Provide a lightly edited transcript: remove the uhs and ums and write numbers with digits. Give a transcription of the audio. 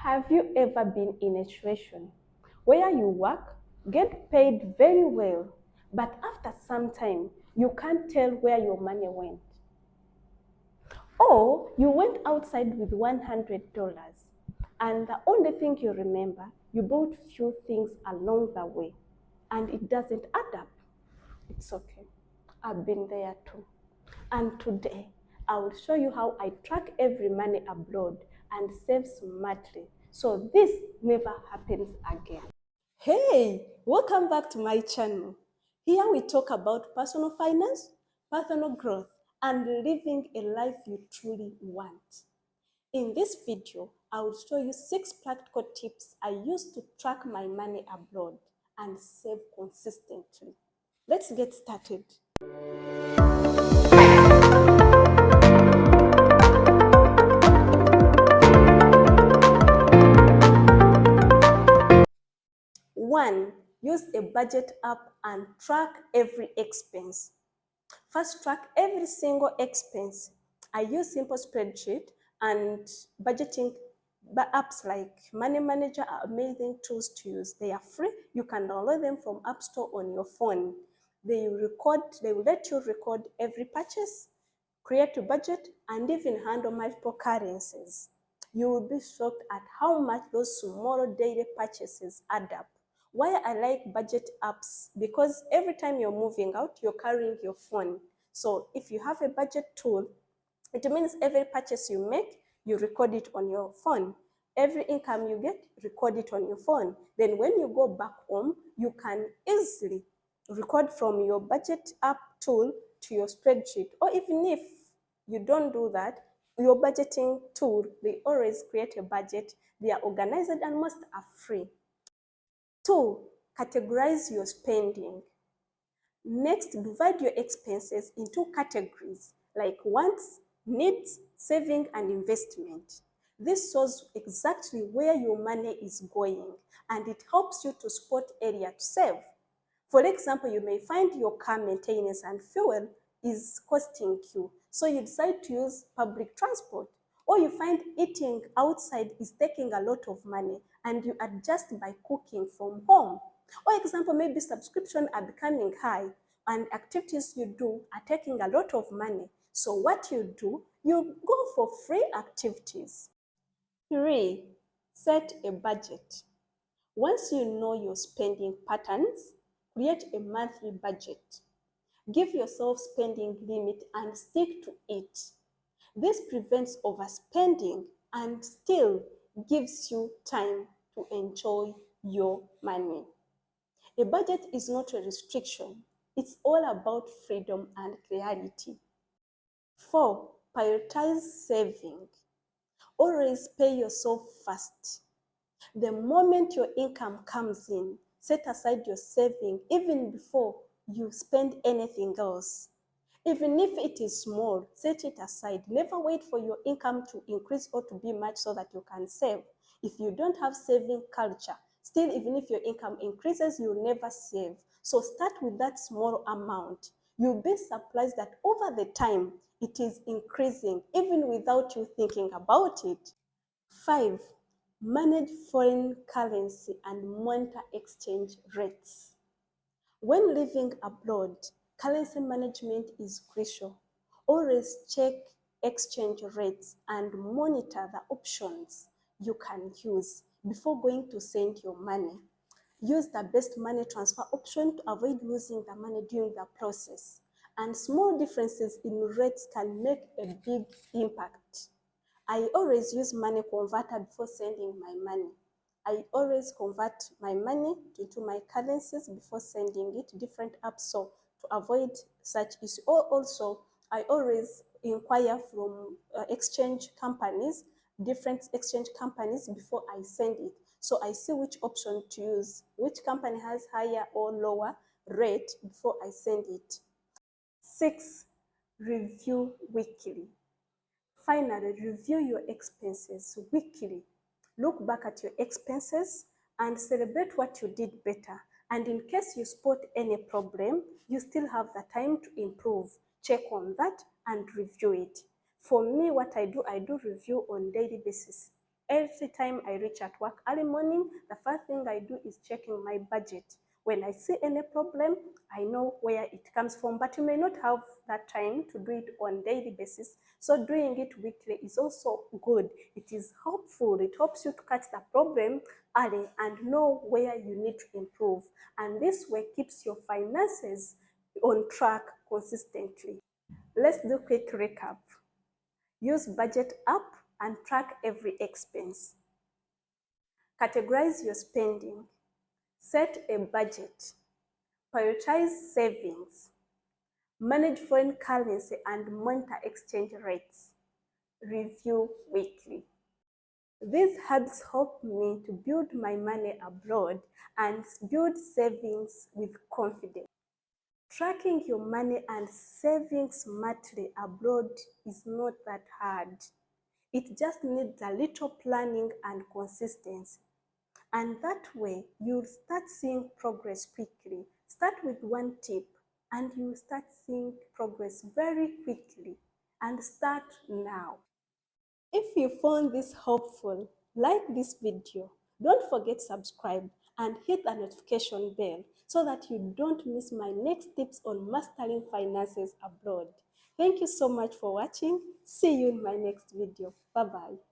Have you ever been in a situation where you work, get paid very well, but after some time you can't tell where your money went? Or you went outside with $100 and the only thing you remember, you bought few things along the way and it doesn't add up. It's okay. I've been there too. And today, I will show you how I track every money abroad and save smartly so this never happens again. Hey, welcome back to my channel. Here we talk about personal finance, personal growth, and living a life you truly want. In this video, I will show you 6 practical tips I use to track my money abroad and save consistently. Let's get started. One, use a budget app and track every expense. First, track every single expense. I use simple spreadsheet and budgeting apps like Money Manager are amazing tools to use. They are free. You can download them from App Store on your phone. They will let you record every purchase, create a budget, and even handle multiple currencies. You will be shocked at how much those small daily purchases add up. Why I like budget apps? Because every time you're moving out, you're carrying your phone. So if you have a budget tool, it means every purchase you make, you record it on your phone. Every income you get, record it on your phone. Then when you go back home, you can easily record from your budget app tool to your spreadsheet. Or even if you don't do that, your budgeting tool, they always create a budget. They are organized and most are free. 2, categorize your spending. Next, divide your expenses into categories like wants, needs, saving, and investment. This shows exactly where your money is going and it helps you to spot area to save. For example, you may find your car maintenance and fuel is costing you, so you decide to use public transport. Or you find eating outside is taking a lot of money and you adjust by cooking from home. Or example, maybe subscriptions are becoming high and activities you do are taking a lot of money. So what you do, you go for free activities. 3, set a budget. Once you know your spending patterns, create a monthly budget. Give yourself spending limit and stick to it. This prevents overspending and still gives you time to enjoy your money. A budget is not a restriction. It's all about freedom and clarity. 4, prioritize saving. Always pay yourself first. The moment your income comes in, set aside your saving even before you spend anything else. Even if it is small, set it aside. Never wait for your income to increase or to be much so that you can save. If you don't have saving culture, still even if your income increases, you'll never save. So start with that small amount. You'll be surprised that over the time, it is increasing even without you thinking about it. 5, manage foreign currency and monitor exchange rates. When living abroad, currency management is crucial. Always check exchange rates and monitor the options you can use before going to send your money. Use the best money transfer option to avoid losing the money during the process. And small differences in rates can make a big impact. I always use money converter before sending my money. I always convert my money into my currencies before sending it to different apps so to avoid such issues. Or also, I always inquire from exchange companies, different exchange companies before I send it. So I see which option to use, which company has higher or lower rate before I send it. 6, review weekly. Finally, review your expenses weekly. Look back at your expenses and celebrate what you did better. And in case you spot any problem, you still have the time to improve. Check on that and review it. For me, what I do review on daily basis. Every time I reach at work early morning, the first thing I do is checking my budget. When I see any problem, I know where it comes from, but you may not have that time to do it on daily basis. So doing it weekly is also good. It is helpful. It helps you to catch the problem early and know where you need to improve. And this way keeps your finances on track consistently. Let's do a quick recap. Use budget app and track every expense. Categorize your spending. Set a budget. Prioritize savings. Manage foreign currency and monitor exchange rates. Review weekly. These habits help me to build my money abroad and build savings with confidence. Tracking your money and saving smartly abroad is not that hard. It just needs a little planning and consistency. And that way, you'll start seeing progress quickly. Start with one tip and you'll start seeing progress very quickly. And start now. If you found this helpful, like this video. Don't forget to subscribe and hit the notification bell so that you don't miss my next tips on mastering finances abroad. Thank you so much for watching. See you in my next video. Bye-bye.